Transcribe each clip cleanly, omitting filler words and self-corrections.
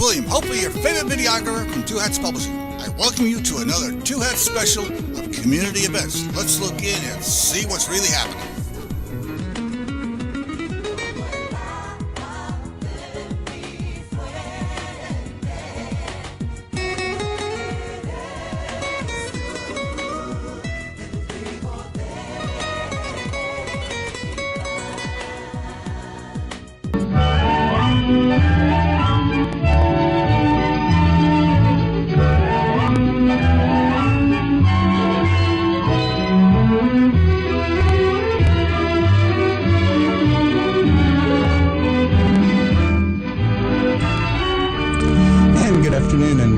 William, hopefully your favorite videographer from Two Hats Publishing. I welcome you to another Two Hats special of community events. Let's look in and see what's really happening.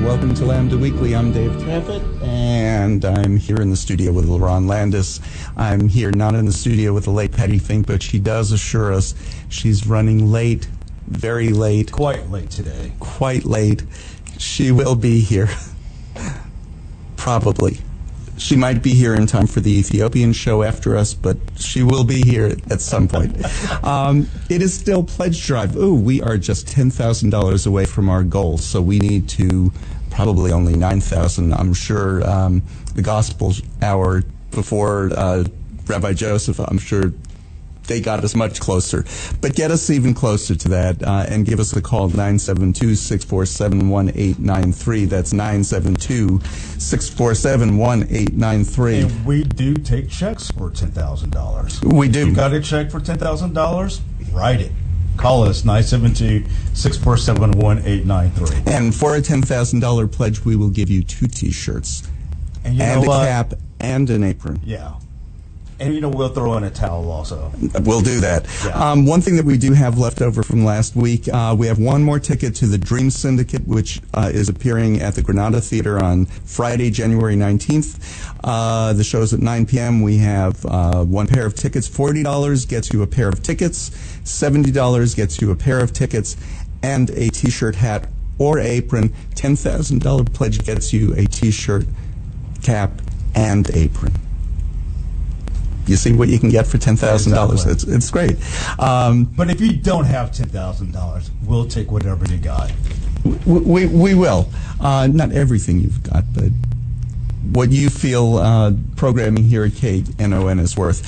Welcome to Lambda Weekly. I'm Dave Taffet, and I'm here in the studio with Lerone Landis. I'm here not in the studio with the late Patti Fink, but she does assure us she's running late, very late. Quite late today. Quite late. She will be here. Probably. She might be here in time for the Ethiopian show after us, but she will be here at some point. It is still Pledge Drive. Ooh, we are just $10,000 away from our goal, so we need to probably only 9,000. I'm sure the Gospel Hour before Rabbi Joseph, I'm sure they got us much closer. But get us even closer to that and give us a call, 972-647-1893. That's 972-647-1893. And we do take checks for $10,000. We do. You got a check for $10,000? Write it. Call us, 972-647-1893. And for a $10,000 pledge, we will give you 2 T-shirts and a cap and an apron. Yeah. And, we'll throw in a towel also. We'll do that. Yeah. One thing that we do have left over from last week, we have one more ticket to the Dream Syndicate, which is appearing at the Granada Theater on Friday, January 19th. The show's at 9 p.m. We have one pair of tickets. $40 gets you a pair of tickets. $70 gets you a pair of tickets and a T-shirt, hat, or apron. $10,000 pledge gets you a T-shirt, cap, and apron. You see what you can get for $10,000. Exactly. It's great. But if you don't have $10,000, we'll take whatever you got. We will. Not everything you've got, but what you feel programming here at KNON is worth.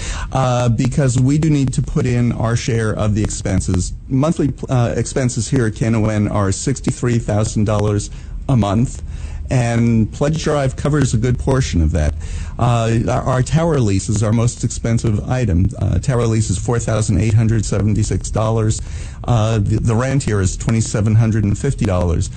Because we do need to put in our share of the expenses. Monthly expenses here at KNON are $63,000 a month. And Pledge Drive covers a good portion of that. Our tower lease is our most expensive item. Tower lease is $4,876. The rent here is $2,750.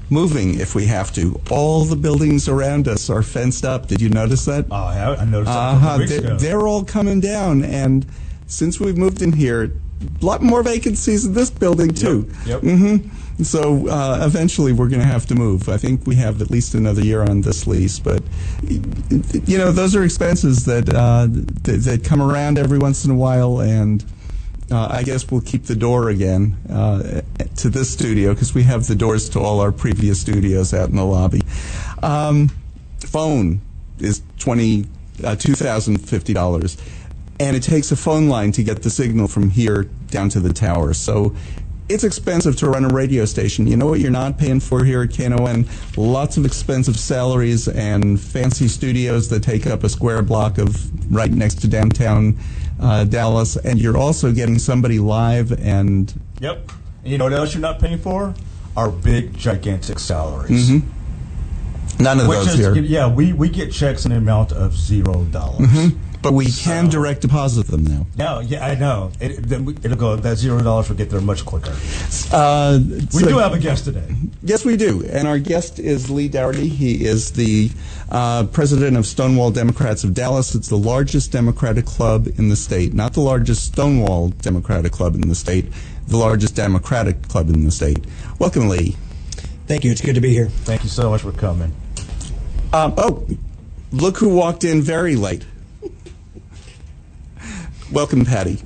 Moving, if we have to. All the buildings around us are fenced up. Did you notice that? Oh, I noticed that weeks ago. They're all coming down, and since we've moved in here, a lot more vacancies in this building, too. Yep. Mm-hmm. So eventually we're going to have to move. I think we have at least another year on this lease, but those are expenses that that come around every once in a while, and I guess we'll keep the door again to this studio because we have the doors to all our previous studios out in the lobby. Phone is $2,050, and it takes a phone line to get the signal from here down to the tower. So it's expensive to run a radio station. You know what you're not paying for here at KNON? Lots of expensive salaries and fancy studios that take up a square block of right next to downtown Dallas. And you're also getting somebody live and... Yep. And you know what else you're not paying for? Our big, gigantic salaries. Mm-hmm. None of those here. Yeah, we get checks in the amount of $0. Mm-hmm. But we can direct deposit them now. No, yeah, I know. It'll go, that $0 will get there much quicker. We do have a guest today. Yes, we do. And our guest is Lee Daugherty. He is the president of Stonewall Democrats of Dallas. It's the largest Democratic club in the state. Not the largest Stonewall Democratic club in the state, the largest Democratic club in the state. Welcome, Lee. Thank you. It's good to be here. Thank you so much for coming. Look who walked in very late. Welcome, Patti.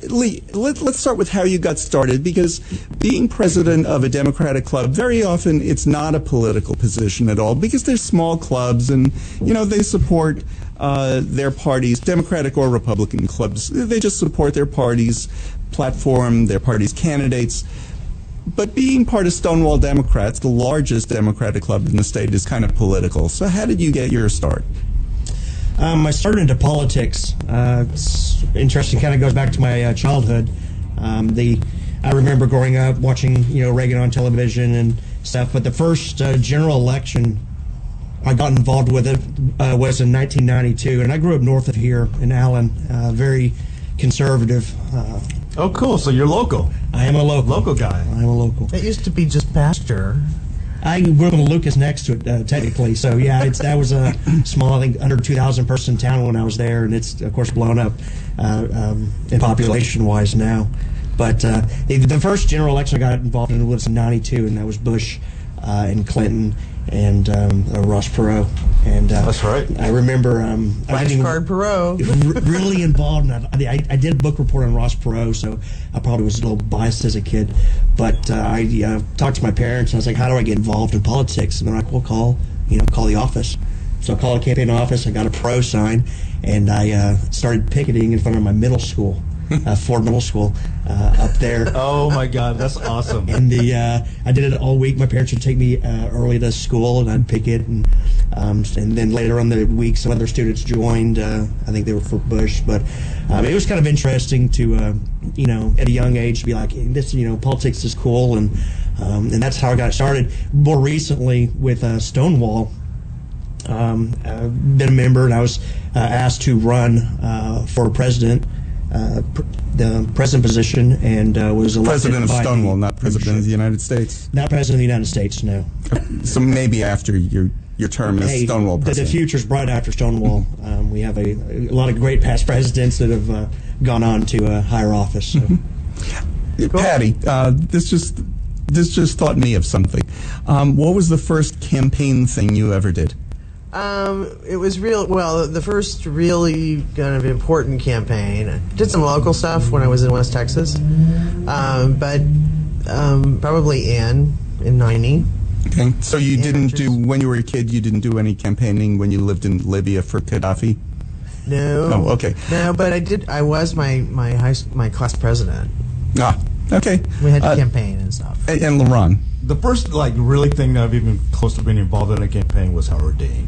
Lee, let's start with how you got started, because being president of a Democratic club, very often it's not a political position at all, because they're small clubs and, they support their parties, Democratic or Republican clubs. They just support their parties. platform, their party's candidates. But being part of Stonewall Democrats, the largest Democratic club in the state, is kind of political. So how did you get your start? I started into politics. It's interesting. Kind of goes back to my childhood. I remember growing up watching, Reagan on television and stuff. But the first general election I got involved with was in 1992, and I grew up north of here in Allen. Very conservative. Oh, cool. So you're local. I am a Local guy. I am a local. It used to be just pasture. I grew up in Lucas next to it, technically. So, yeah, that was a small, I think, under 2,000 person town when I was there, and it's, of course, blown up in population-wise now. But the first general election I got involved in was in 92, and that was Bush and Clinton and Ross Perot. And that's right. I remember Flashcard Perot. Really involved. I did a book report on Ross Perot, so I probably was a little biased as a kid. But I talked to my parents, and I was like, "How do I get involved in politics?" And they're like, "Well, call the office." So I called a campaign office. I got a Perot sign, and I started picketing in front of my middle school. Ford Middle School up there. Oh my God, that's awesome! And I did it all week. My parents would take me early to school, and I'd picket. And then later on the week, some other students joined. I think they were for Bush, but it was kind of interesting to, at a young age, to be like, hey, this, politics is cool, and that's how I got started. More recently with Stonewall. I've been a member, and I was asked to run for president. The president position, and was elected President of Stonewall, not President of the United States. Not President of the United States, no. So maybe after your term as Stonewall president. The future's bright after Stonewall. We have a lot of great past presidents that have gone on to higher office. So. Patti, this just taught me of something. What was the first campaign thing you ever did? It was the first really kind of important campaign. I did some local stuff when I was in West Texas, but probably in 90. Okay, so you didn't do, when you were a kid, you didn't do any campaigning when you lived in Libya for Gaddafi? No. Oh, okay. No, but I did. I was my class president. Ah, okay. We had to campaign and stuff. And Lerone? The first, really thing that I've even close to being involved in a campaign was Howard Dean.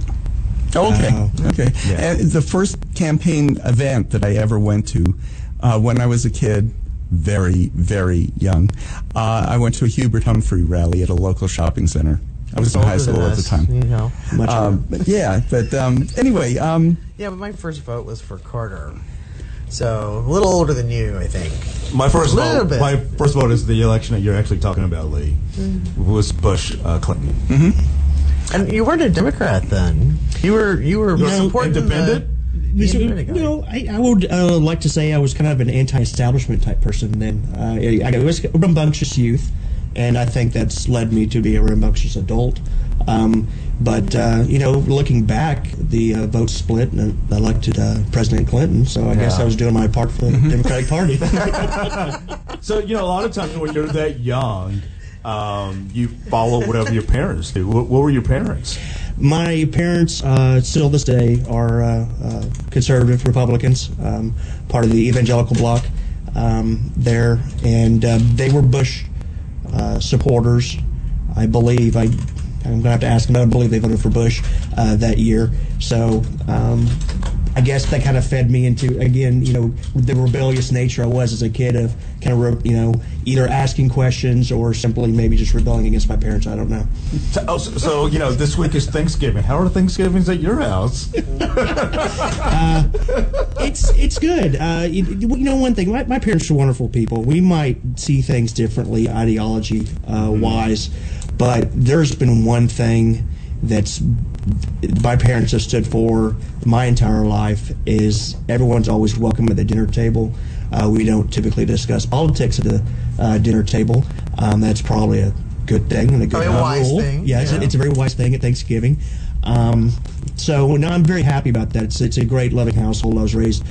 Oh, okay. Okay. Yeah. And the first campaign event that I ever went to when I was a kid, very, very young, I went to a Hubert Humphrey rally at a local shopping center. I was in high school at the time. Anyway. Yeah, but my first vote was for Carter. So, a little older than you, I think. My first vote is the election that you're actually talking about, Lee. Was Bush Clinton. Mm-hmm. And you weren't a Democrat then. You were supporting independent. I would like to say I was kind of an anti-establishment type person then. I was a rambunctious youth, and I think that's led me to be a rambunctious adult. But looking back, the vote split, and I elected President Clinton. So I guess I was doing my part for the Democratic Party. So a lot of times when you're that young, you follow whatever your parents do. What were your parents? My parents, still this day, are conservative Republicans, part of the evangelical bloc there, and they were Bush supporters, I believe. I'm going to have to ask them, but I believe they voted for Bush that year. So I guess that kind of fed me into, again, the rebellious nature I was as a kid of kind of, either asking questions or simply maybe just rebelling against my parents. I don't know. So this week is Thanksgiving. How are Thanksgivings at your house? It's good. One thing, my parents are wonderful people. We might see things differently ideology wise, but there's been one thing that's my parents have stood for my entire life is everyone's always welcome at the dinner table. We don't typically discuss politics at the dinner table. That's probably a good thing and a good wise rule. thing. Yeah, it's a very wise thing at Thanksgiving. So no, I'm very happy about that. It's a great, loving household. I was raised,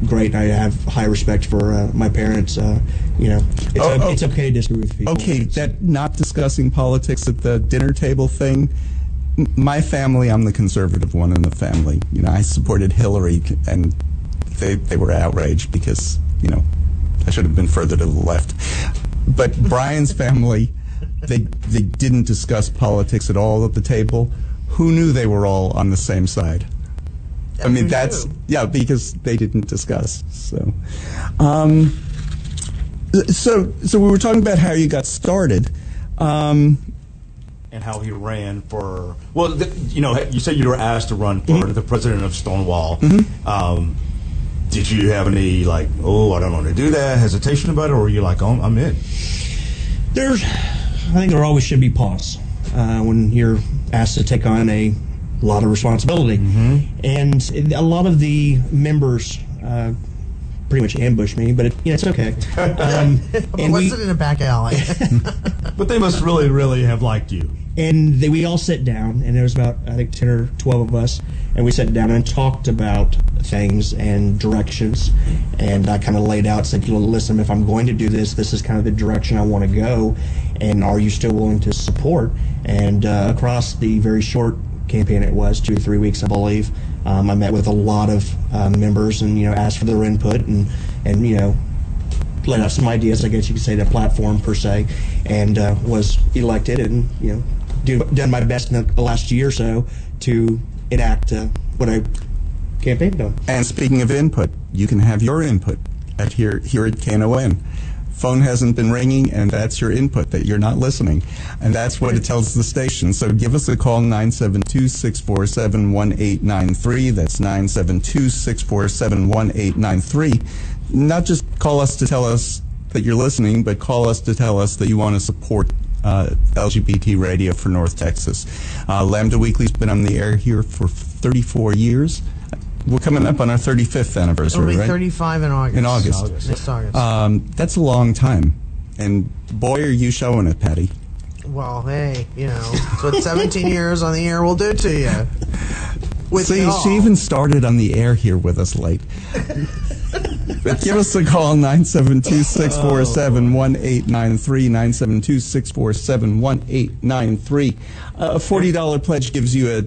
great. I have high respect for my parents. It's okay to disagree with people. Okay, that not discussing politics at the dinner table thing. My family, I'm the conservative one in the family. I supported Hillary, and they were outraged because I should have been further to the left. But Brian's family, they didn't discuss politics at all at the table. Who knew they were all on the same side? I mean, because they didn't discuss. So, so we were talking about how you got started. And how he ran for, well, you said you were asked to run for the president of Stonewall. Did you have any, like, I don't want to do that, hesitation about it, or were you like, oh, I'm in? I think there always should be pause when you're asked to take on a lot of responsibility. And a lot of the members pretty much ambushed me, but it's okay. And was it in a back alley? But they must really, really have liked you. And we all sat down, and there was about, I think, 10 or 12 of us, and we sat down and talked about things and directions. And I kind of laid out, said, listen, if I'm going to do this, this is kind of the direction I want to go, and are you still willing to support? And across the very short campaign it was, 2 to 3 weeks, I believe, I met with a lot of members and, asked for their input and laid out some ideas, I guess you could say, the platform per se, and was elected and, done my best in the last year or so to enact what I campaigned on. And speaking of input, you can have your input here at KNON. Phone hasn't been ringing, and that's your input, that you're not listening. And that's what it tells the station. So give us a call, 972-647-1893. That's 972-647-1893. Not just call us to tell us that you're listening, but call us to tell us that you want to support LGBT radio for North Texas. Lambda Weekly's been on the air here for 34 years. We're coming up on our 35th anniversary, It'll be right? 35 in August. Next August. That's a long time. And boy, are you showing it, Patti. Well, hey, it's what 17 years on the air will do to you. See, she even started on the air here with us late. But give us a call, 972-647-1893, 972-647-1893. A $40 pledge gets you a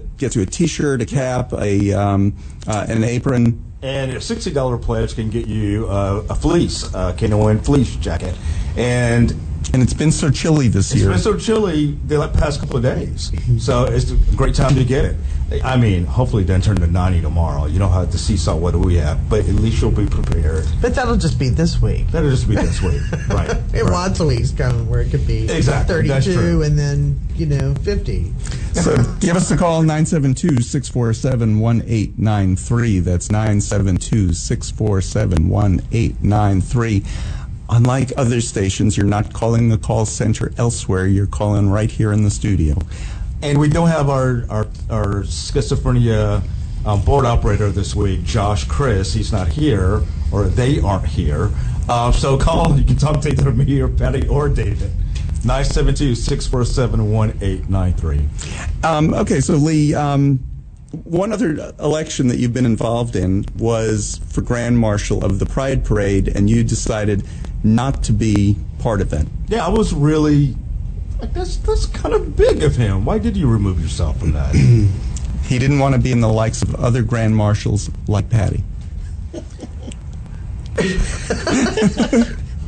T-shirt, a cap, an apron. And a $60 pledge can get you a fleece, KNON fleece jacket. And it's been so chilly this year. It's been so chilly the past couple of days. So it's a great time to get it. I mean, hopefully it doesn't turn to 90 tomorrow. You know how the seesaw weather we have, but at least you'll be prepared. But that'll just be this week. That'll just be this week, right? Lots of weeks coming where it could be 32 and then 50. So give us a call, 972-647-1893. That's 972-647-1893. Unlike other stations, you're not calling the call center elsewhere. You're calling right here in the studio. And we don't have our schizophrenia board operator this week, Josh Chris. He's not here, or they aren't here. So call. You can talk to either me or Patti or David. 972-647-1893. Okay, so Lee, one other election that you've been involved in was for Grand Marshal of the Pride Parade, and you decided not to be part of that. Yeah, I was really... That's kind of big of him. Why did you remove yourself from that? He didn't want to be in the likes of other grand marshals like Patti.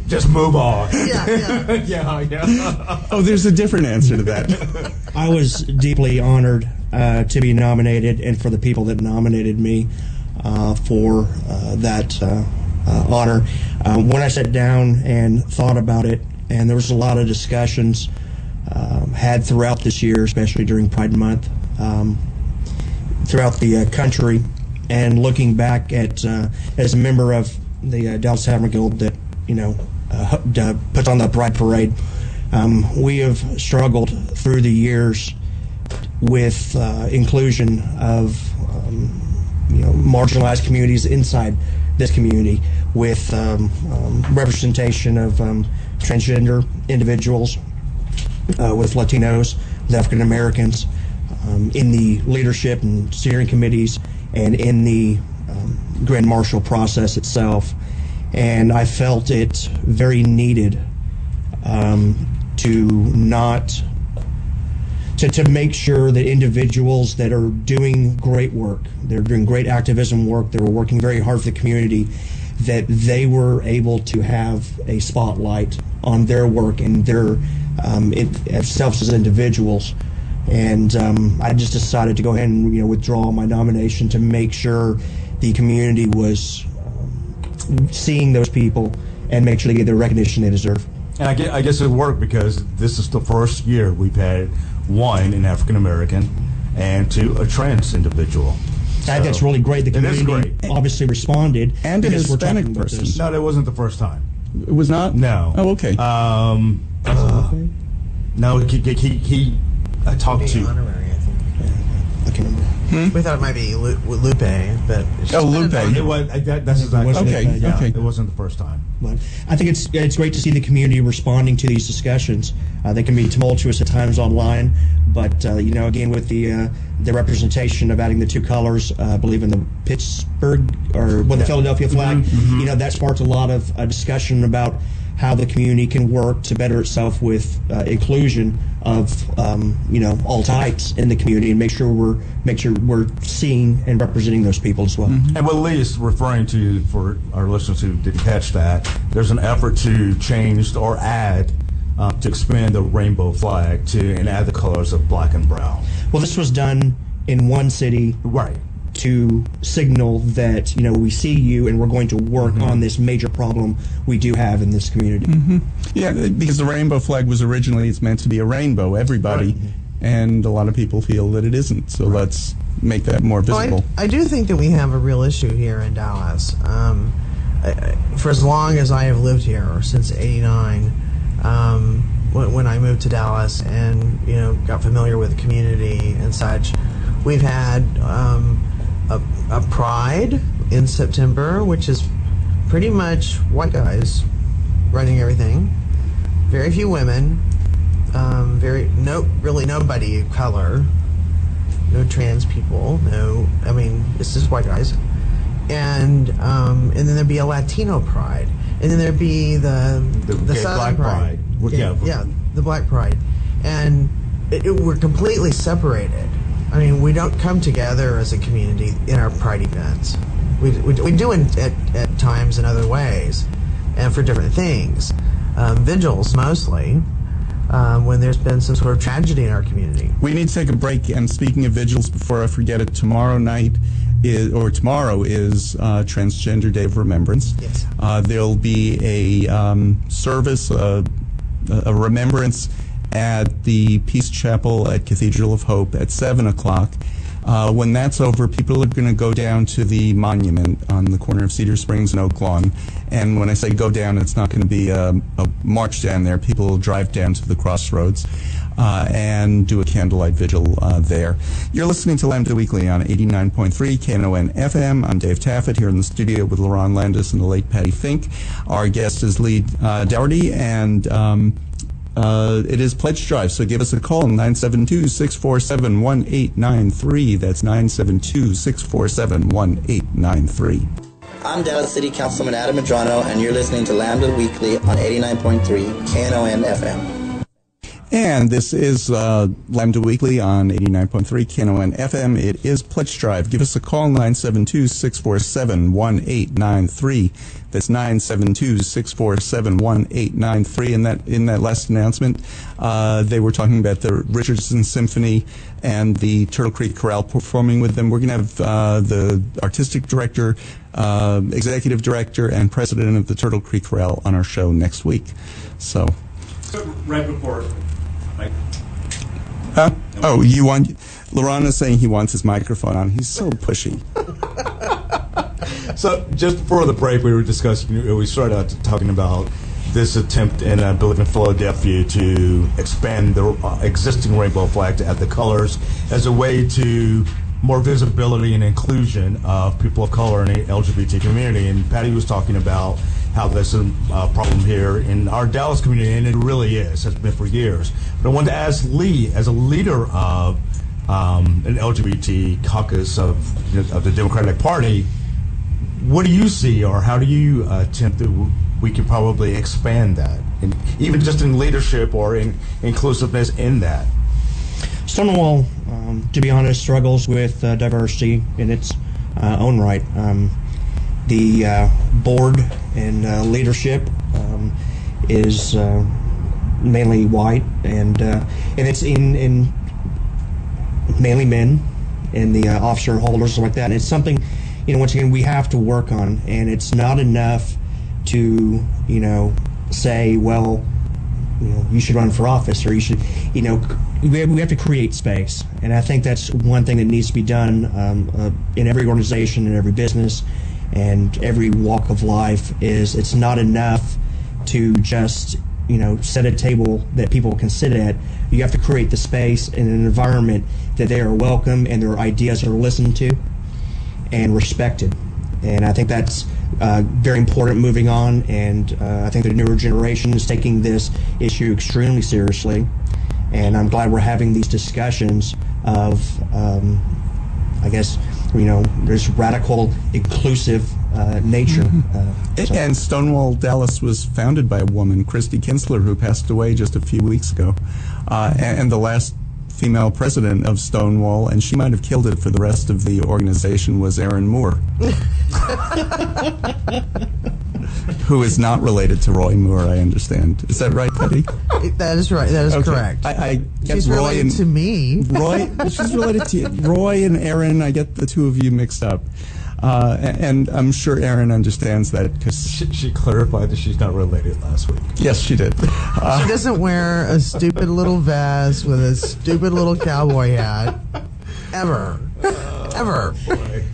Just move on. Yeah. Oh, there's a different answer to that. I was deeply honored to be nominated, and for the people that nominated me for that honor. When I sat down and thought about it, and there was a lot of discussions had throughout this year, especially during Pride Month, throughout the country, and looking back at as a member of the Dallas Tavern Guild that puts on the Pride Parade, we have struggled through the years with inclusion of marginalized communities inside this community, with representation of transgender individuals, with Latinos, with African Americans, in the leadership and steering committees, and in the Grand Marshal process itself. And I felt it very needed to make sure that individuals that are doing great work, they're doing great activism work, they're working very hard for the community, that they were able to have a spotlight on their work and their themselves as individuals. And I just decided to go ahead and withdraw my nomination to make sure the community was seeing those people and make sure they get the recognition they deserve. And I guess it worked because this is the first year we've had one an African American and two a trans individual. I think that's really great. The community great. obviously responded. And a because we're talking Hispanic about person. this. No, that wasn't the first time. It was not? No. Oh, okay. No, he I talked to. Honorary, I think. I can't remember. We thought it might be Lupe, but it's Oh, Lupe. It was, that's exactly Okay, yeah, okay. It wasn't the first time. But I think it's great to see the community responding to these discussions. They can be tumultuous at times online, but again, with the representation of adding the two colors, I believe in the Pittsburgh or the Philadelphia flag, that sparked a lot of discussion about how the community can work to better itself with inclusion of all types in the community, and make sure we're seeing and representing those people as well. And what Lee is referring to, for our listeners who didn't catch that, there's an effort to change or add, to expand the rainbow flag and add the colors of black and brown. Well, this was done in one city, Right. to signal that we see you and we're going to work on this major problem we do have in this community. Yeah, because the rainbow flag was originally, it's meant to be a rainbow, everybody, and a lot of people feel that it isn't. So let's make that more visible. Well, I do think that we have a real issue here in Dallas. For as long as I have lived here, or since '89, when I moved to Dallas and got familiar with the community and such, we've had a Pride in September, which is pretty much white guys running everything. Very few women. Really nobody of color. No trans people. It's just white guys. And then there'd be a Latino Pride, and then there'd be the Southern Black Pride. Yeah, the Black Pride, and we're completely separated. We don't come together as a community in our Pride events. We do at times in other ways, and for different things. Vigils mostly, when there's been some sort of tragedy in our community. We need to take a break, and speaking of vigils, before I forget it, tomorrow is Transgender Day of Remembrance. Yes. There'll be a service, a remembrance at the Peace Chapel at Cathedral of Hope at 7 o'clock. When that's over, people are going to go down to the monument on the corner of Cedar Springs and Oak Lawn. And when I say go down, it's not going to be a march down there. People will drive down to the crossroads and do a candlelight vigil there. You're listening to Lambda Weekly on 89.3 Knon FM. I'm Dave Taffet here in the studio with Lerone Landis and the late Patti Fink. Our guest is Lee Daugherty, and it is Pledge Drive, so give us a call, 972-647-1893. That's 972-647-1893. I'm Dallas City Councilman Adam Medrano, and you're listening to Lambda Weekly on 89.3 Knon FM. And this is Lambda Weekly on 89.3 Knon FM. It is Pledge Drive. Give us a call, 972-647-1893. That's 972-647-1893. And in that last announcement, they were talking about the Richardson Symphony and the Turtle Creek Chorale performing with them. We're going to have the artistic director, executive director, and president of the Turtle Creek Chorale on our show next week. So Right before. Huh? Oh, you want... Lerone is saying he wants his microphone on. He's so pushy. So just before the break, we were discussing, we started out talking about this attempt in, I believe, in Philadelphia to expand the existing rainbow flag to add the colors as a way to more visibility and inclusion of people of color in the LGBT community. And Patti was talking about how there's a problem here in our Dallas community, and it really has been for years. But I wanted to ask Lee, as a leader of an LGBT caucus of the Democratic Party, what do you see, or how do you attempt that we can probably expand that, and even just in leadership or in inclusiveness in that? Stonewall, to be honest, struggles with diversity in its own right. The board and leadership is mainly white, and it's in mainly men, and the officer holders like that. And it's something, once again, we have to work on, and it's not enough to say, well, you should run for office, or you should, we have to create space. And I think that's one thing that needs to be done in every organization, in every business, and every walk of life. Is it's not enough to just set a table that people can sit at. You have to create the space and an environment that they are welcome and their ideas are listened to and respected. And I think that's very important moving on, and I think the newer generation is taking this issue extremely seriously, and I'm glad we're having these discussions of, I guess, there's radical, inclusive nature. And Stonewall Dallas was founded by a woman, Christy Kinsler, who passed away just a few weeks ago, and the last female president of Stonewall, and she might have killed it for the rest of the organization, was Erin Moore, who is not related to Roy Moore, I understand. Is that right, Patti? That is right. That is correct. I get She's Roy related and to me. Roy. She's related to you. Roy and Erin. I get the two of you mixed up. And I'm sure Erin understands that because She clarified that she's not related last week. yes, she did. She doesn't wear a stupid little vest with a stupid little cowboy hat. Ever. Ever. Boy.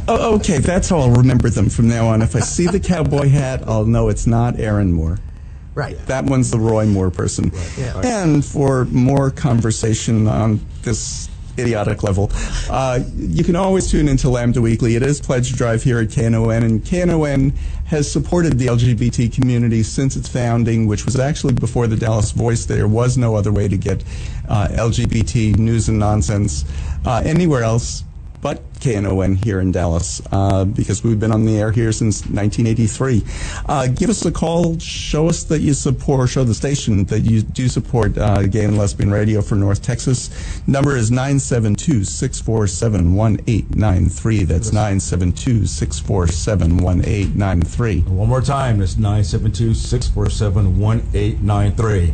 Oh, okay, that's how I'll remember them from now on. If I see the cowboy hat, I'll know it's not Erin Moore. Right. That one's the Roy Moore person. Yeah. And for more conversation on this idiotic level, you can always tune into Lambda Weekly. It is Pledge Drive here at KNON, and KNON has supported the LGBT community since its founding, which was actually before the Dallas Voice. There was no other way to get LGBT news and nonsense anywhere else but KNON here in Dallas, because we've been on the air here since 1983. Give us a call. Show us that you support, show the station that you do support gay and lesbian radio for North Texas. Number is 972-647-1893. That's 972-647-1893. One more time, it's 972-647-1893.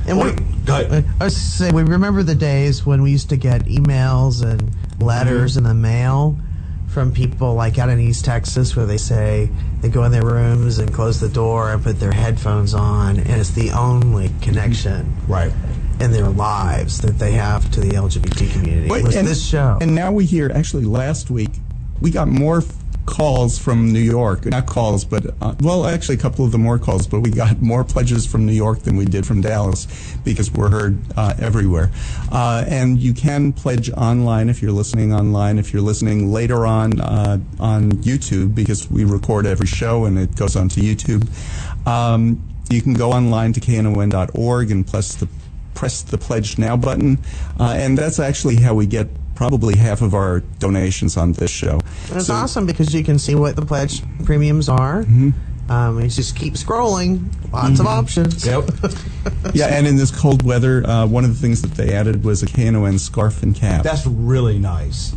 And Go ahead. I was to say, we remember the days when we used to get emails and letters in the mail from people like out in East Texas, where they say they go in their rooms and close the door and put their headphones on, and it's the only connection Right. in their lives that they have to the LGBT community. Wait, It was this show. And now we hear, actually last week, we got more calls from New York. Not calls, but, well, actually a couple of the more calls, but we got more pledges from New York than we did from Dallas because we're heard everywhere. And you can pledge online if you're listening online, if you're listening later on YouTube, because we record every show and it goes onto YouTube. You can go online to knon.org and press the Pledge Now button, and that's actually how we get probably half of our donations on this show. And it's awesome because you can see what the pledge premiums are. You just keep scrolling. Lots of options. Yep. Yeah, and in this cold weather, one of the things that they added was a KNON scarf and cap. That's really nice.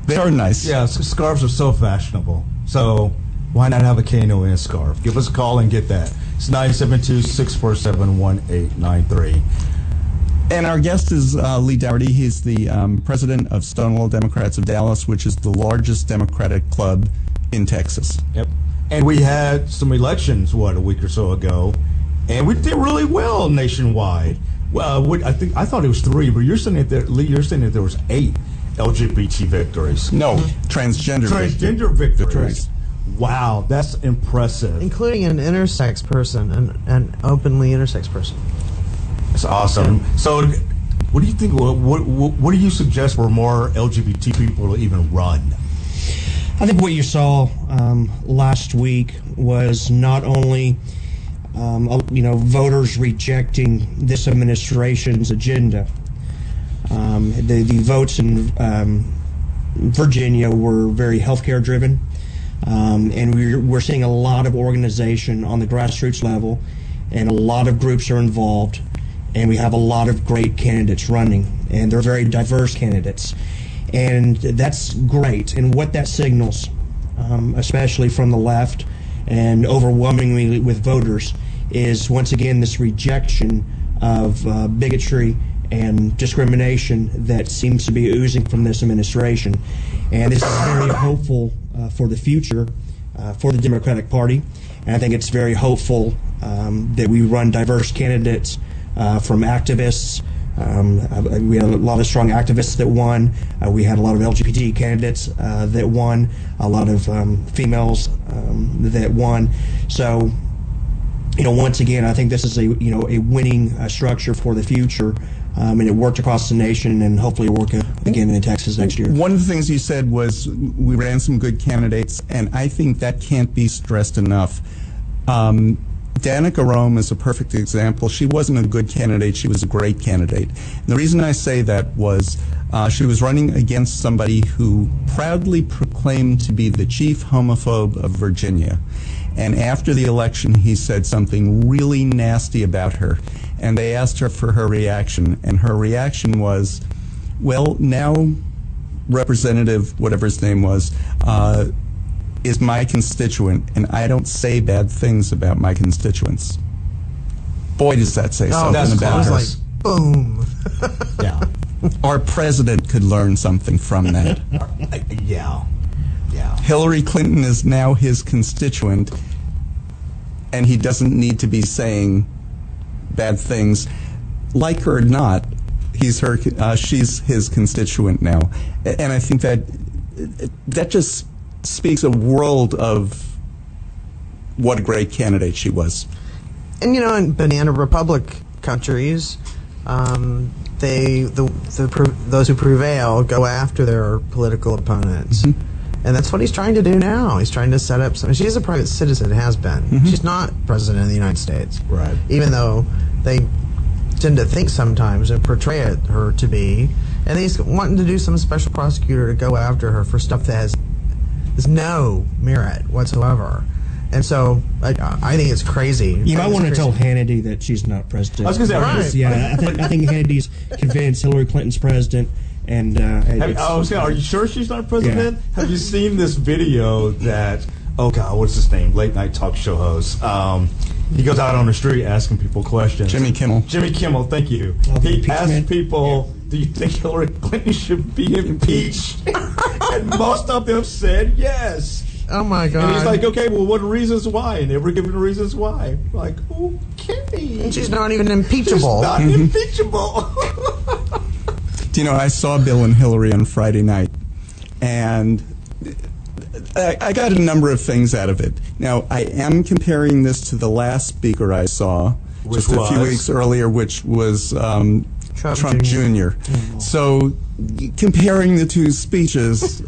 They are nice. Yeah, scarves are so fashionable. So why not have a KNON scarf? Give us a call and get that. It's 972-647-1893. And our guest is Lee Daugherty. He's the president of Stonewall Democrats of Dallas, which is the largest Democratic club in Texas. Yep. And we had some elections, a week or so ago, and we did really well nationwide. Well, I thought it was 3, but you're saying that Lee, you're saying that there was 8 LGBT victories. No, transgender victories. Wow, that's impressive. Including an intersex person, an openly intersex person. That's awesome. So, what do you think? What do you suggest for more LGBT people to even run? I think what you saw last week was not only voters rejecting this administration's agenda. The votes in Virginia were very healthcare driven, and we're seeing a lot of organization on the grassroots level, and a lot of groups are involved. And we have a lot of great candidates running, and they're very diverse candidates. And that's great. And what that signals especially from the left and overwhelmingly with voters, is once again this rejection of bigotry and discrimination that seems to be oozing from this administration. And this is very hopeful for the future for the Democratic Party. And I think it's very hopeful that we run diverse candidates from activists. We had a lot of strong activists that won. We had a lot of LGBT candidates that won. A lot of females that won. So, once again, I think this is a winning structure for the future, and it worked across the nation, and hopefully work again in Texas next year. One of the things you said was we ran some good candidates, and I think that can't be stressed enough. Danica Rome is a perfect example. She wasn't a good candidate, she was a great candidate. And the reason I say that was she was running against somebody who proudly proclaimed to be the chief homophobe of Virginia. And after the election, he said something really nasty about her. And they asked her for her reaction. And her reaction was, well, now Representative, whatever his name was, is my constituent, and I don't say bad things about my constituents. Boy, does that say something about her. Like, boom. Yeah. Our president could learn something from that. Yeah. Hillary Clinton is now his constituent, and he doesn't need to be saying bad things. Like her or not, she's his constituent now. And I think that just speaks a world of what a great candidate she was. And in banana republic countries, those who prevail go after their political opponents. Mm-hmm. And that's what he's trying to do now. He's trying to set up something. She's a private citizen, has been. Mm-hmm. She's not president of the United States. Right. Even though they tend to think sometimes and portray her to be. And he's wanting to do some special prosecutor to go after her for stuff that has no merit whatsoever. And so I think it's crazy. You might want to tell Hannity that she's not president. I was going to say, right. Yeah, I think Hannity's convinced Hillary Clinton's president. And are you sure she's not president? Yeah. Have you seen this video that, oh God, what's his name? Late night talk show host. He goes out on the street asking people questions. Jimmy Kimmel, thank you. He asked people, do you think Hillary Clinton should be impeached? And most of them said yes. Oh my God. And he's like, okay, well, what reasons why? And they were giving reasons why. Like, okay. And she's not even impeachable. She's not impeachable. I saw Bill and Hillary on Friday night, and I got a number of things out of it. Now, I am comparing this to the last speaker I saw just a few weeks earlier, which was Trump Jr. So, comparing the two speeches,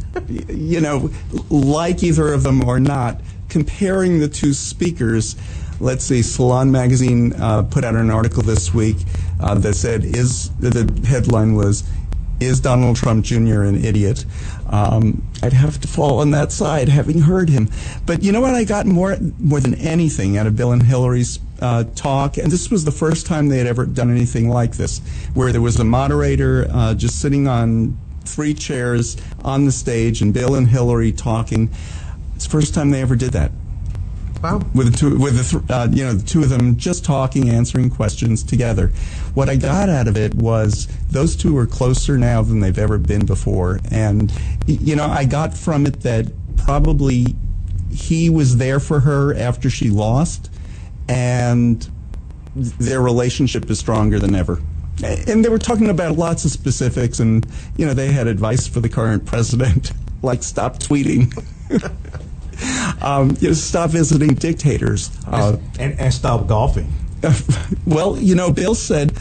like either of them or not, comparing the two speakers. Let's see, Salon Magazine put out an article this week that said, the headline was, "Is Donald Trump Jr. an idiot?" I'd have to fall on that side, having heard him. But you know what I got more than anything out of Bill and Hillary's talk, and this was the first time they had ever done anything like this, where there was a moderator just sitting on 3 chairs on the stage, and Bill and Hillary talking. It's the first time they ever did that. Wow. The two of them just talking, answering questions together. What I got out of it was those two are closer now than they've ever been before. And, I got from it that probably he was there for her after she lost, and their relationship is stronger than ever. And they were talking about lots of specifics, and, they had advice for the current president, like stop tweeting. Stop visiting dictators. And stop golfing. Well, Bill said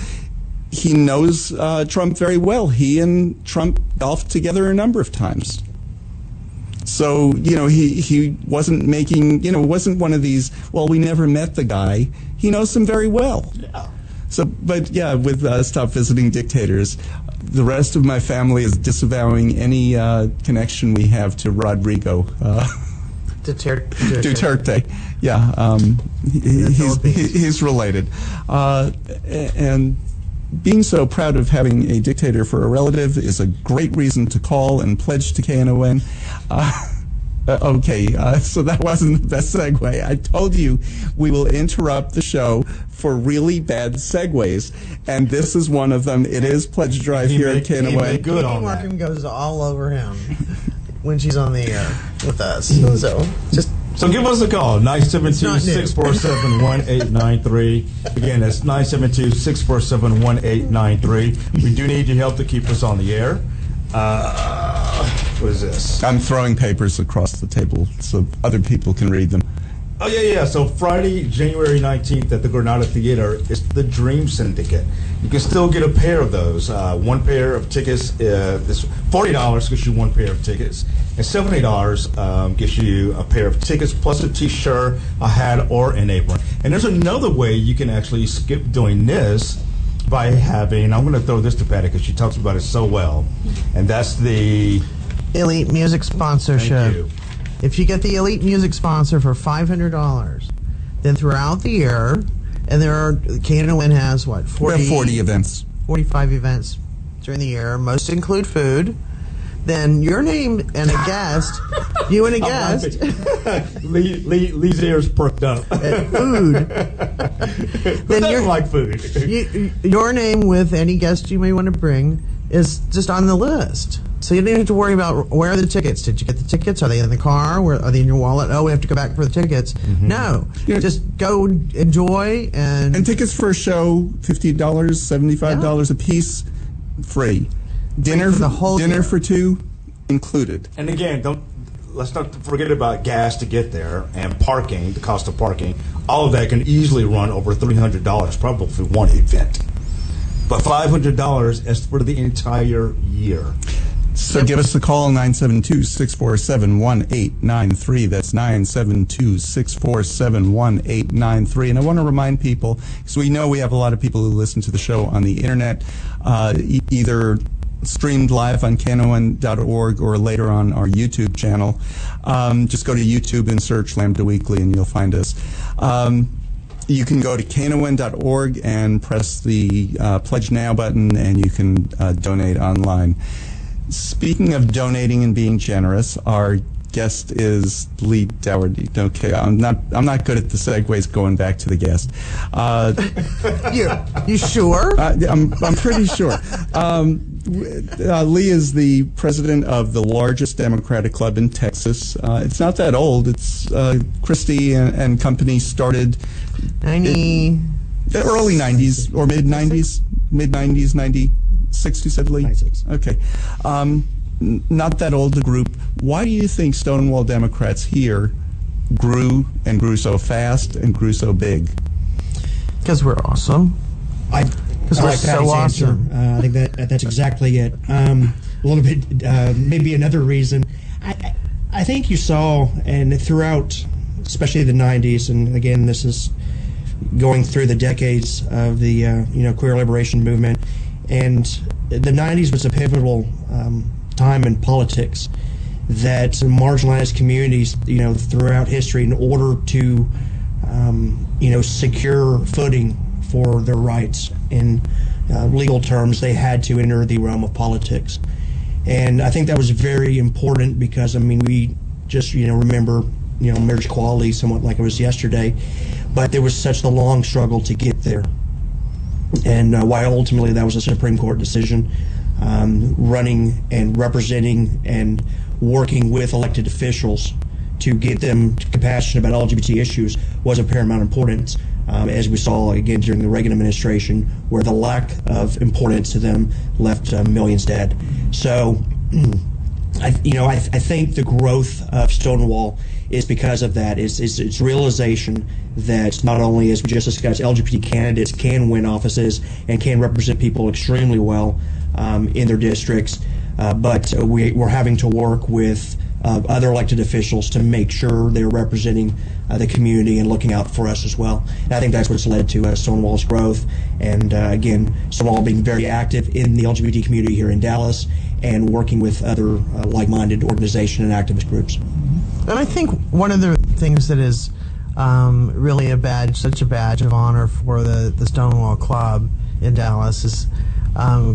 he knows Trump very well. He and Trump golfed together a number of times. So, he wasn't making, wasn't one of these, well, we never met the guy. He knows him very well. Yeah. So, but yeah, with stop visiting dictators, the rest of my family is disavowing any connection we have to Rodrigo. Duterte. Yeah, he's related. And being so proud of having a dictator for a relative is a great reason to call and pledge to KNON. Okay, so that wasn't the best segue. I told you we will interrupt the show for really bad segues, and this is one of them. It is Pledge Drive here at Knon. Good on that. Markham goes all over him when she's on the air with us. So give us a call, 972-647-1893. Again, that's 972-647-1893. We do need your help to keep us on the air. What is this? I'm throwing papers across the table so other people can read them. Oh, yeah. So Friday, January 19th at the Granada Theater is the Dream Syndicate. You can still get a pair of those. One pair of tickets is $40 gets you one pair of tickets. And $70 gets you a pair of tickets plus a T-shirt, a hat, or an apron. And there's another way you can actually skip doing this by having, I'm going to throw this to Patti because she talks about it so well, and that's the Elite Music Sponsorship. Thank you. If you get the Elite Music Sponsor for $500, then throughout the year, and Knon has what, 40 events. 45 events during the year, most include food, then your name and a guest, you and a guest. Lee's ears perked up. Food. Then you like food. Your name with any guest you may want to bring is just on the list. So you don't have to worry about where are the tickets. Did you get the tickets? Are they in the car? Are they in your wallet? Oh, we have to go back for the tickets. Mm-hmm. No. Just go enjoy. And tickets for a show, $50, $75 a piece, free. Dinner for the whole dinner for two, included. And again, let's not forget about gas to get there and parking, the cost of parking. All of that can easily run over $300 probably for one event. But $500 is for the entire year. So give us a call, 972-647-1893. That's 972-647-1893. And I want to remind people, because we know we have a lot of people who listen to the show on the internet, either streamed live on Knon.org or later on our YouTube channel. Just go to YouTube and search Lambda Weekly and you'll find us. You can go to Knon.org and press the Pledge Now button and you can donate online. Speaking of donating and being generous, our guest is Lee Daugherty. Okay, I'm not good at the segues going back to the guest. You sure? I'm pretty sure. Lee is the president of the largest Democratic club in Texas. It's not that old. It's Christie and company started the early 90s or mid 90s, 96, you said, Lee? 96. Okay. Not that old a group. Why do you think Stonewall Democrats here grew so fast and grew so big? Because we're awesome. Because we're so awesome. I think that's exactly it. A little bit, maybe another reason. I think you saw, and throughout, especially the 90s, and again, this is going through the decades of the queer liberation movement, and the 90s was a pivotal time in politics that marginalized communities, throughout history, in order to, secure footing for their rights in legal terms, they had to enter the realm of politics. And I think that was very important because, we just, remember, marriage equality somewhat like it was yesterday, but there was such a long struggle to get there. And why ultimately that was a Supreme Court decision, running and representing and working with elected officials to get them compassionate about LGBT issues was of paramount importance, as we saw again during the Reagan administration, where the lack of importance to them left millions dead. So, I think the growth of Stonewall is because of that. It's realization that not only, as we just discussed, LGBT candidates can win offices and can represent people extremely well in their districts, but we're having to work with other elected officials to make sure they're representing the community and looking out for us as well. And I think that's what's led to Stonewall's growth. And again, Stonewall being very active in the LGBT community here in Dallas and working with other like-minded organization and activist groups. And I think one of the things that is really such a badge of honor for the Stonewall Club in Dallas is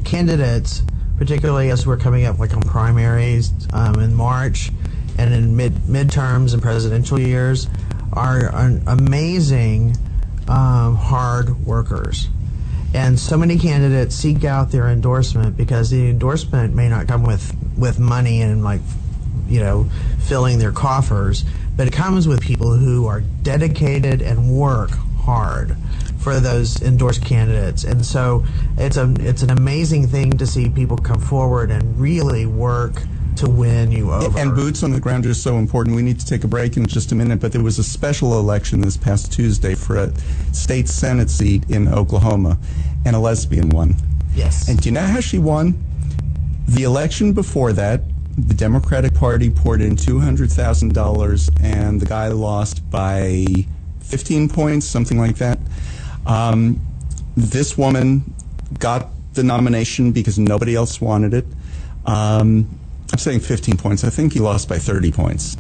candidates, particularly as we're coming up like on primaries in March, and in midterms and presidential years are amazing hard workers. And so many candidates seek out their endorsement because the endorsement may not come with money and filling their coffers, but it comes with people who are dedicated and work hard for those endorsed candidates. And so it's an amazing thing to see people come forward and really work to win you over. And boots on the ground are so important. We need to take a break in just a minute, but there was a special election this past Tuesday for a state Senate seat in Oklahoma, and a lesbian won. Yes. And do you know how she won? The election before that, the Democratic Party poured in $200,000, and the guy lost by 15 points, something like that. This woman got the nomination because nobody else wanted it. I'm saying 15 points. I think he lost by 30 points.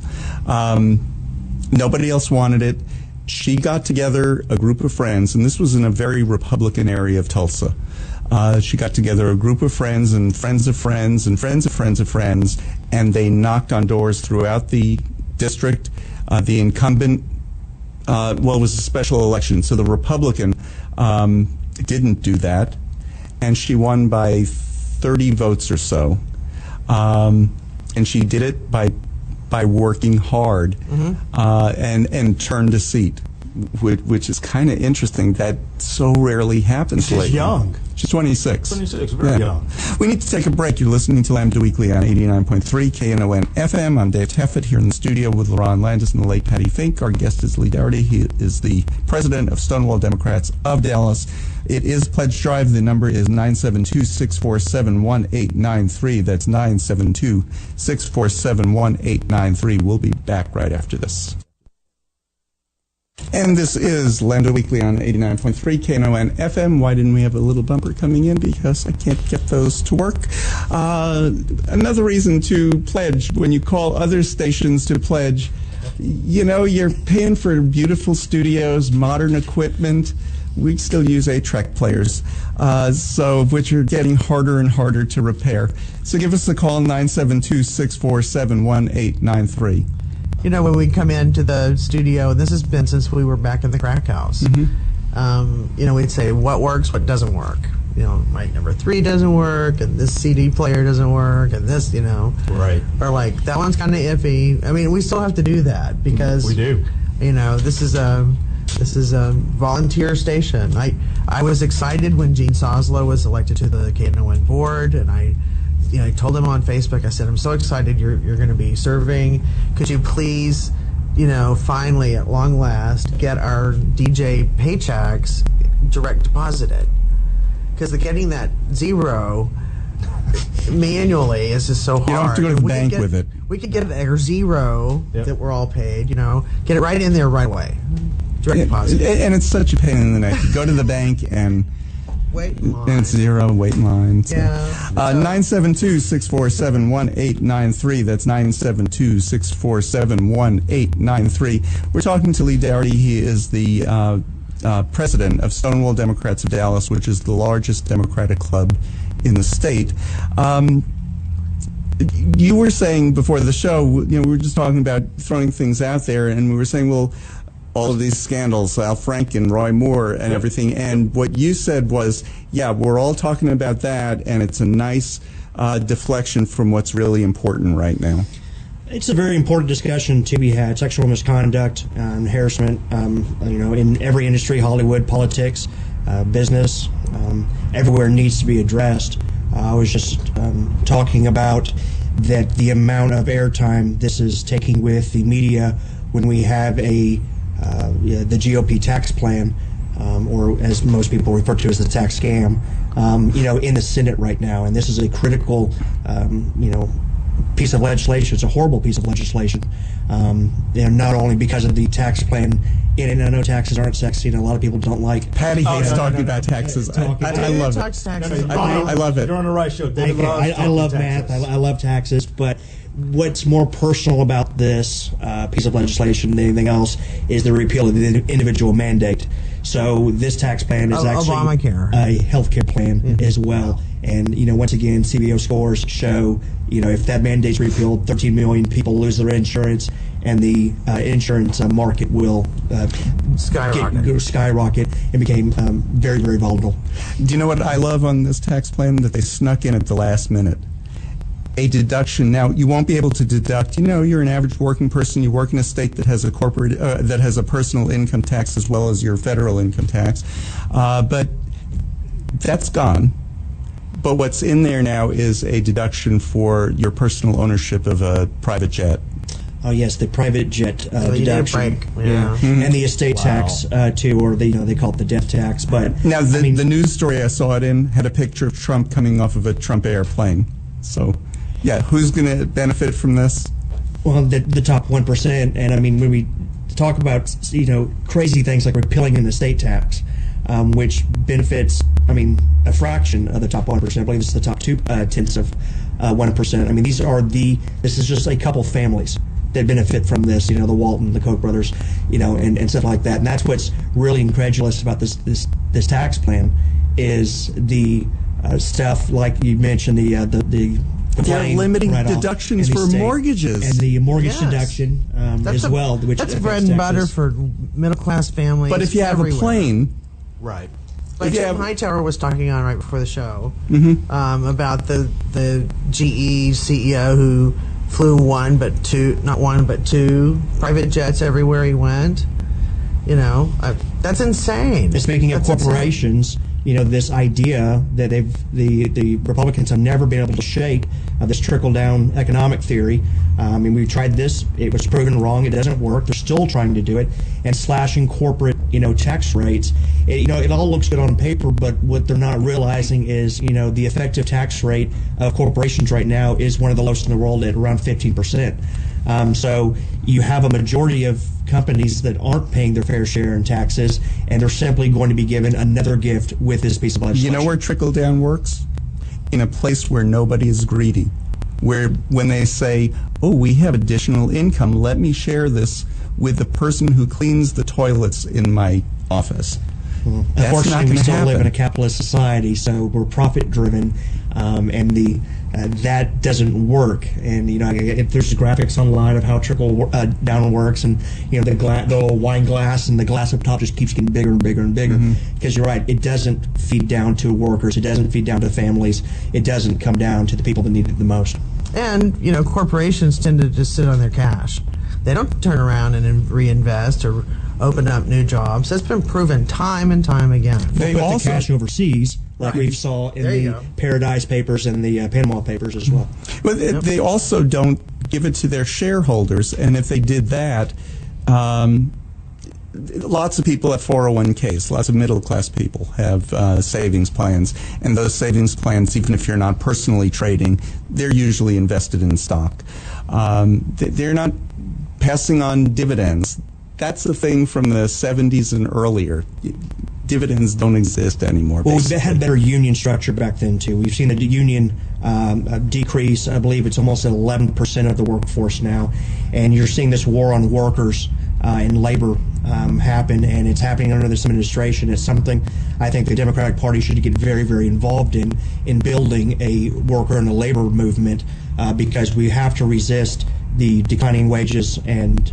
Nobody else wanted it. She got together a group of friends, and this was in a very Republican area of Tulsa. She got together a group of friends and friends of friends and friends of friends of friends, and they knocked on doors throughout the district. The incumbent, it was a special election, so the Republican didn't do that, and she won by 30 votes or so. And she did it by working hard and turned a seat, which is kind of interesting. That so rarely happens. She's young. She's 26. 26, very young. We need to take a break. You're listening to Lambda Weekly on 89.3 Knon FM. I'm Dave Taffet here in the studio with Lerone Landis and the late Patti Fink. Our guest is Daugherty. He is the president of Stonewall Democrats of Dallas. It is Pledge Drive. The number is 972-647-1893. That's 972-647-1893. We'll be back right after this. And this is Lambda Weekly on 89.3 Knon FM. Why didn't we have a little bumper coming in? Because I can't get those to work. Another reason to pledge, when you call other stations to pledge, you're paying for beautiful studios, modern equipment. We still use 8-track players, which are getting harder and harder to repair. So give us a call, 972-647-1893. When we come into the studio, and this has been since we were back in the crack house, we'd say what works, what doesn't work. Mic number 3 doesn't work, and this CD player doesn't work, and this, Right. Or like, that one's kind of iffy. I mean, we still have to do that because we do. This is a volunteer station. I was excited when Gene Soslow was elected to the Knon board, and I told him on Facebook, I said, I'm so excited you're going to be serving. Could you please, finally, at long last, get our DJ paychecks direct deposited? Because getting that zero manually is just so hard. You don't have to go to the bank with it. We could get our zero that we're all paid, get it right in there right away. Direct deposit. And it's such a pain in the neck. You go to the bank and wait in line. And it's zero, wait in line. So. Yeah. 972-647-1893. That's 972-647-1893. We're talking to Daugherty. He is the president of Stonewall Democrats of Dallas, which is the largest Democratic club in the state. You were saying before the show, we were just talking about throwing things out there, and we were saying, well, all of these scandals, Al Franken, Roy Moore, and everything. And what you said was, we're all talking about that, and it's a nice deflection from what's really important right now. It's a very important discussion to be had. Sexual misconduct and harassment, in every industry, Hollywood, politics, business, everywhere needs to be addressed. I was just talking about that the amount of airtime this is taking with the media when we have the GOP tax plan, or as most people refer to as the tax scam, in the Senate right now. And this is a critical, piece of legislation. It's a horrible piece of legislation. Not only because of the tax plan and I know taxes aren't sexy, and a lot of people don't like. Patti hates talking about taxes. I love it. I love it. You're on the right show. I love math. I love taxes, but what's more personal about this piece of legislation than anything else is the repeal of the individual mandate. So this tax plan is actually Obamacare. a health care plan as well. And, once again, CBO scores show, if that mandate's repealed, 13 million people lose their insurance, and the insurance market will skyrocket and became very, very volatile. Do you know what I love on this tax plan? That they snuck in at the last minute. A deduction. Now, you won't be able to deduct, you're an average working person, you work in a state that has a corporate, that has a personal income tax as well as your federal income tax, but that's gone. But what's in there now is a deduction for your personal ownership of a private jet. Oh yes, the private jet So you deduction, need a break, yeah. And the estate tax too, or they call it the death tax. But Now, the news story I saw it in had a picture of Trump coming off of a Trump airplane. So, yeah, who's going to benefit from this? well, the top 1%, and I mean when we talk about crazy things like repealing an estate tax, which benefits a fraction of the top 1%. I believe it's the top 2/10 of 1%. I mean this is just a couple families that benefit from this, the Walton, the Koch brothers, and stuff like that. And that's what's really incredulous about this tax plan is the stuff like you mentioned, the They're limiting deductions for mortgages. And the mortgage Yes. deduction as well. Which that's affects bread and butter taxes. for middle-class families. But if you have everywhere. a plane, Right. Like Yeah. Jim Hightower was talking on right before the show Mm-hmm. about the GE CEO who flew not one but two private jets everywhere he went. That's insane. And speaking of That's insane. corporations, this idea that the Republicans have never been able to shake this trickle-down economic theory. We tried this; it was proven wrong. It doesn't work. They're still trying to do it, and slashing corporate, tax rates. It all looks good on paper, but what they're not realizing is, the effective tax rate of corporations right now is one of the lowest in the world at around 15%. So you have a majority of companies that aren't paying their fair share in taxes, and they're simply going to be given another gift with this piece of legislation. you know where trickle down works? In a place where nobody is greedy. Where when they say, oh, we have additional income, let me share this with the person who cleans the toilets in my office. That's not Unfortunately, we going to still happen. live in a capitalist society, so we're profit-driven, and that doesn't work. And if there's graphics online of how trickle down works, and the little wine glass and the glass up top just keeps getting bigger and bigger and bigger. Because you're right, it doesn't feed down to workers, it doesn't feed down to families, it doesn't come down to the people that need it the most. And corporations tend to just sit on their cash. They don't turn around and reinvest or open up new jobs. That's been proven time and time again. They Put also the cash overseas, like we saw in There you the go. Paradise Papers and the Panama Papers as well. But they also don't give it to their shareholders, and if they did that, lots of people have 401ks, lots of middle-class people have savings plans, and those savings plans, even if you're not personally trading, they're usually invested in stock. They're not passing on dividends. That's the thing from the 70s and earlier. Dividends don't exist anymore. Well, basically. they had better union structure back then, too. We've seen the union decrease. I believe it's almost at 11% of the workforce now. And you're seeing this war on workers and labor happen, and it's happening under this administration. It's something I think the Democratic Party should get very, very involved in building a worker and a labor movement, because we have to resist the declining wages and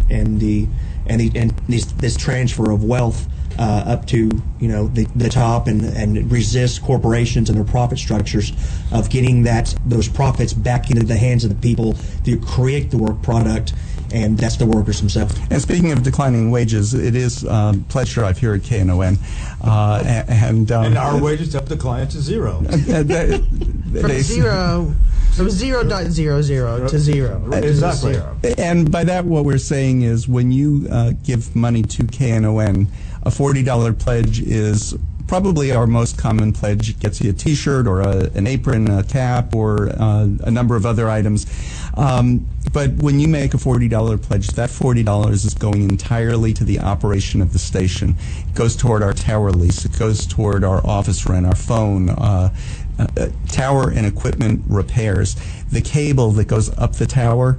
this transfer of wealth up to the top, and resist corporations and their profit structures of getting those profits back into the hands of the people to create the work product, and that's the workers themselves. And speaking of declining wages, it is Pledge Drive here at KNON. And our wages have declined to zero. From 0.00 to zero. Exactly. Zero. And by that, what we're saying is when you give money to KNON, a $40 pledge is probably our most common pledge. It gets you a T-shirt or an apron, a cap, or a number of other items. But when you make a $40 pledge, that $40 is going entirely to the operation of the station. It goes toward our tower lease. It goes toward our office rent, our phone, tower and equipment repairs. The cable that goes up the tower,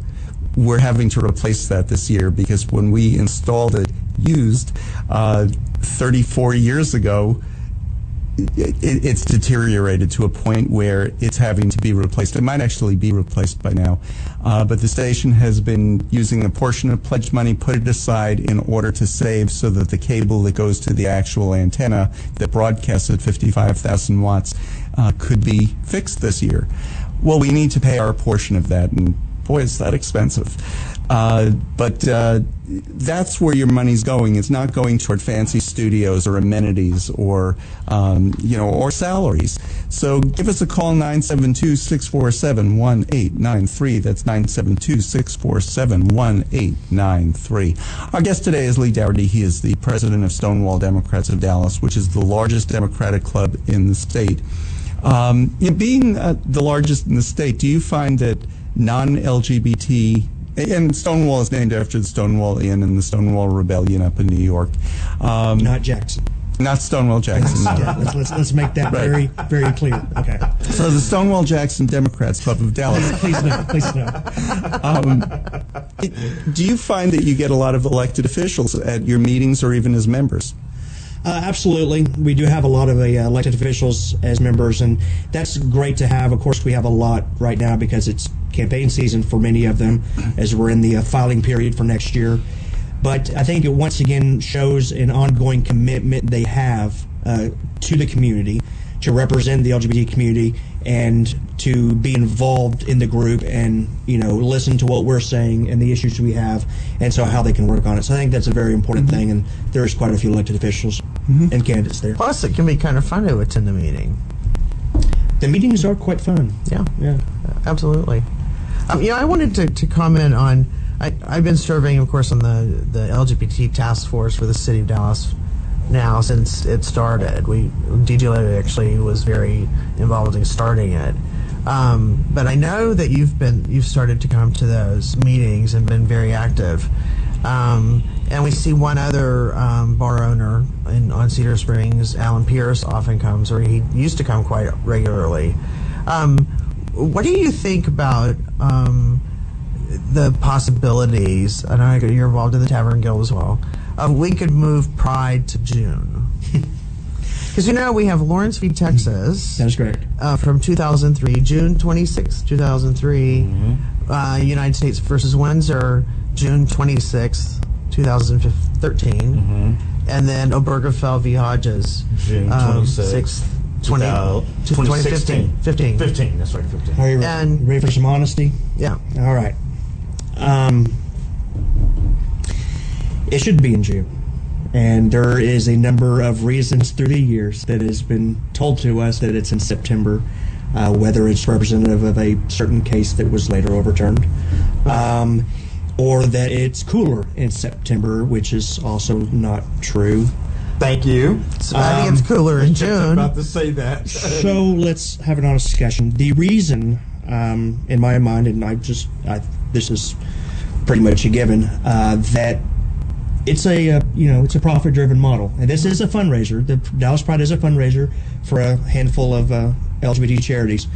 we're having to replace that this year because when we installed it used 34 years ago, it's deteriorated to a point where it's having to be replaced. It might actually be replaced by now, but the station has been using a portion of pledged money, put it aside in order to save so that the cable that goes to the actual antenna that broadcasts at 55,000 watts could be fixed this year. Well, we need to pay our portion of that, and boy, is that expensive. But that's where your money's going. It's not going toward fancy studios or amenities or, or salaries. So give us a call, 972-647-1893. That's 972-647-1893. Our guest today is Lee Daugherty. He is the president of Stonewall Democrats of Dallas, which is the largest Democratic club in the state. Being the largest in the state, do you find that non-LGBT, and Stonewall is named after the Stonewall Inn and the Stonewall Rebellion up in New York. Not Jackson. Not Stonewall Jackson. No. Yeah, let's make that very, very clear. Okay. So the Stonewall Jackson Democrats Club of Dallas. Please no. Do you find that you get a lot of elected officials at your meetings or even as members? Absolutely. We do have a lot of elected officials as members, and that's great to have. Of course, we have a lot right now because it's campaign season for many of them as we're in the filing period for next year. But I think it once again shows an ongoing commitment they have to the community, to represent the LGBT community, and to be involved in the group and, listen to what we're saying and the issues we have, and so how they can work on it. So I think that's a very important thing, and there's quite a few elected officials and candidates there. Plus, it can be kind of fun to attend a meeting. The meetings are quite fun. Yeah. Yeah. Absolutely. I wanted to comment on, I've been serving, of course, on the LGBT task force for the city of Dallas now since it started. DJ actually was very involved in starting it. But I know that you've started to come to those meetings and been very active. And we see one other bar owner on Cedar Springs, Alan Pierce, often comes, or he used to come quite regularly. What do you think about the possibilities, and I know you're involved in the Tavern Guild as well, we could move Pride to June? Because we have Lawrence v. Texas. That is correct. From 2003, June 26, 2003. United States versus Windsor, June 26, 2013. And then Obergefell v. Hodges, June 26th. 2015. 15, that's right, 15. Are you ready for some honesty? Yeah. All right. It should be in June. And there is a number of reasons through the years that has been told to us that it's in September, whether it's representative of a certain case that was later overturned, or that it's cooler in September, which is also not true. Thank you. So I think it's cooler in June. About to say that. So let's have an honest discussion. The reason, in my mind, and this is pretty much a given, that it's a profit-driven model, and this is a fundraiser. The Dallas Pride is a fundraiser for a handful of LGBT charities.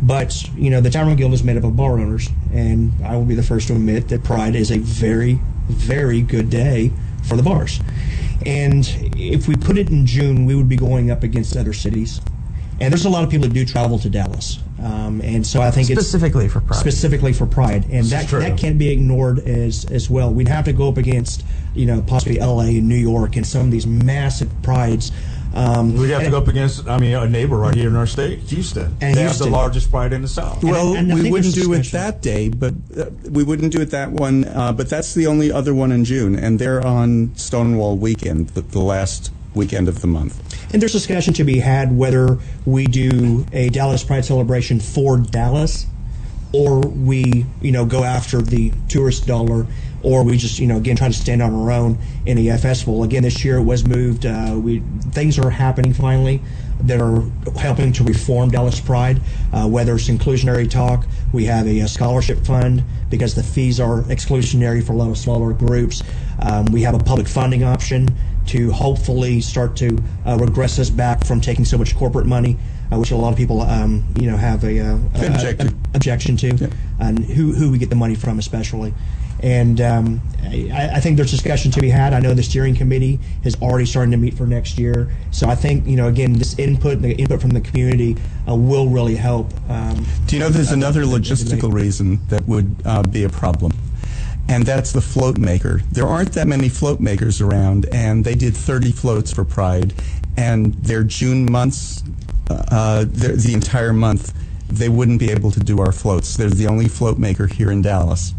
But the Tavern Guild is made up of bar owners, and I will be the first to admit that Pride is a very, very good day for the bars. And if we put it in June, we would be going up against other cities. And there's a lot of people that do travel to Dallas. And so I think specifically for Pride. Specifically for Pride. And that can't be ignored as well. We'd have to go up against, possibly LA and New York and some of these massive prides. We'd have to go up against, a neighbor right here in our state, Houston. And they have the largest pride in the South. Well, we wouldn't do it that day, but we wouldn't do it that one. But that's the only other one in June, and they're on Stonewall weekend, the last weekend of the month. And there's discussion to be had whether we do a Dallas Pride celebration for Dallas, or we, go after the tourist dollar, or we just, again, try to stand on our own in a festival. Again, this year it was moved. Things are happening finally that are helping to reform Dallas Pride, whether it's inclusionary talk. We have a scholarship fund because the fees are exclusionary for a lot of smaller groups. We have a public funding option to hopefully start to regress us back from taking so much corporate money, which a lot of people, have a objection to, and who we get the money from, especially. And I think there's discussion to be had. I know the steering committee is already starting to meet for next year. So I think, again, the input from the community will really help. Do you know there's another logistical reason that would be a problem? And that's the float maker. There aren't that many float makers around, and they did 30 floats for Pride, and their June months, the entire month, they wouldn't be able to do our floats. They're the only float maker here in Dallas.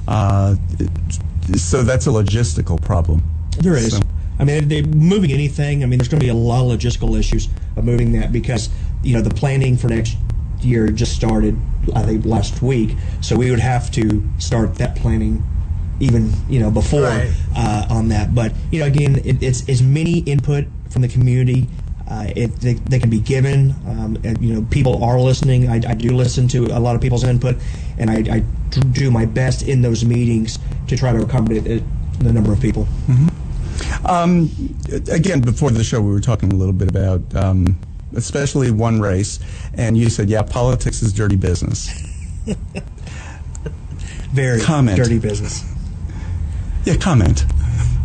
So that's a logistical problem. There is. So. I mean, they're moving anything. I mean, there's going to be a lot of logistical issues of moving that because, the planning for next year just started, I think, last week. So we would have to start that planning even, before on that. But, again, it's as many input from the community they can be given. And, people are listening. I do listen to a lot of people's input, and I do my best in those meetings to try to accommodate the number of people. Mm-hmm. Again, before the show, we were talking a little bit about especially one race, and you said, yeah, politics is dirty business. Very dirty business. Yeah, comment.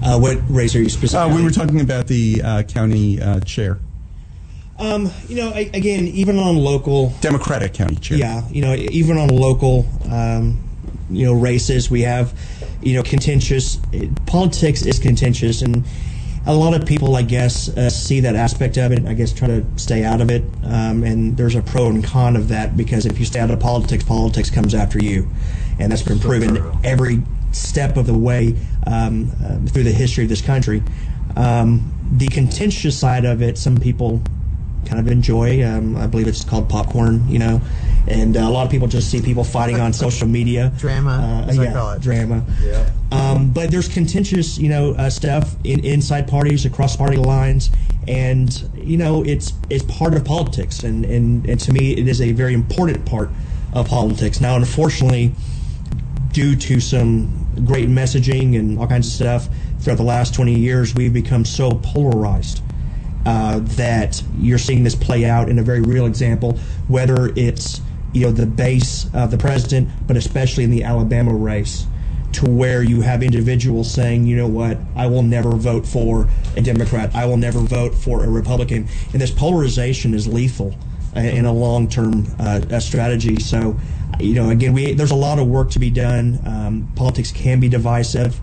What race are you specifically? We were talking about the county chair. Again, even on local Democratic county chair. Yeah, even on local, races, we have, contentious. Politics is contentious, and a lot of people, I guess, see that aspect of it. I guess try to stay out of it, and there's a pro and con of that because if you stay out of politics, politics comes after you, and that's been proven every step of the way through the history of this country. The contentious side of it, some people kind of enjoy. I believe it's called popcorn, and a lot of people just see people fighting on social media. Drama, as I call it. Drama. Yeah. But there's contentious, stuff inside parties, across party lines, and it's part of politics, and to me, it is a very important part of politics. Now, unfortunately, due to some great messaging and all kinds of stuff throughout the last 20 years, we've become so polarized. That you're seeing this play out in a very real example, whether it's the base of the president, but especially in the Alabama race, to where you have individuals saying, what, I will never vote for a Democrat, I will never vote for a Republican, and this polarization is lethal in a long-term strategy. So, again, there's a lot of work to be done. Politics can be divisive.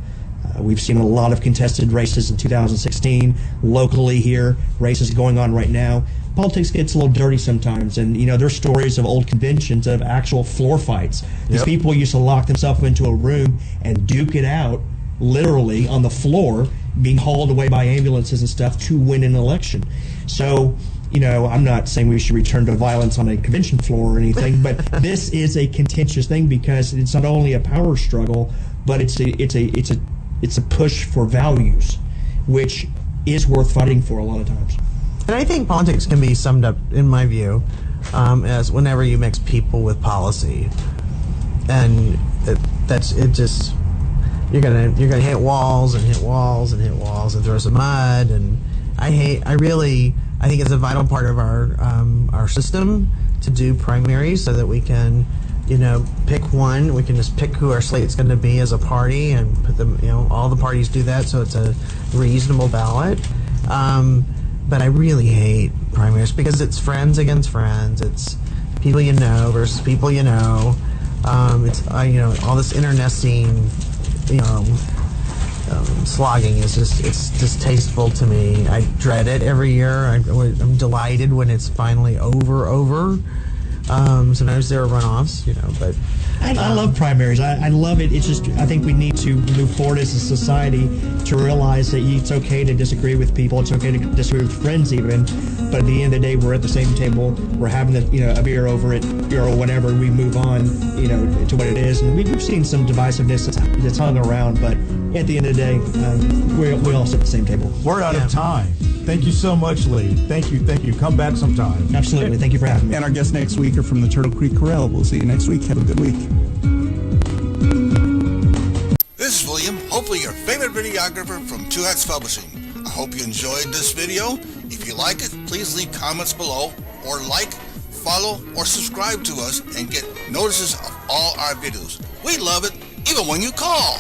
We've seen a lot of contested races in 2016 locally here, races going on right now. Politics gets a little dirty sometimes, and there's stories of old conventions of actual floor fights. These people used to lock themselves into a room and duke it out, literally on the floor, being hauled away by ambulances and stuff to win an election. So, I'm not saying we should return to violence on a convention floor or anything, but this is a contentious thing because it's not only a power struggle, but it's a push for values, which is worth fighting for a lot of times. And I think politics can be summed up, in my view, as whenever you mix people with policy, and you're gonna hit walls and hit walls and hit walls and throw some mud. And I think it's a vital part of our system to do primaries so that we can pick one. We can just pick who our slate's going to be as a party and put them, all the parties do that, so it's a reasonable ballot. But I really hate primaries because it's friends against friends. It's people you know versus people you know. It's all this internecine, slogging is it's distasteful to me. I dread it every year. I'm delighted when it's finally over. Sometimes there are runoffs, but I love primaries. I love it. It's just I think we need to move forward as a society to realize that it's okay to disagree with people. It's okay to disagree with friends even. But at the end of the day, we're at the same table. We're having a beer over it, or whatever. We move on, to what it is. And we've seen some divisiveness that's hung around. But at the end of the day, we all sit at the same table. We're out of time. Thank you so much, Lee. Thank you. Come back sometime. Absolutely. Thank you for having me. And our guests next week are from the Turtle Creek Corral. We'll see you next week. Have a good week. This is William, hopefully your favorite videographer from Two Hats Publishing. I hope you enjoyed this video. If you like it, please leave comments below, or like, follow, or subscribe to us and get notices of all our videos. We love it, even when you call.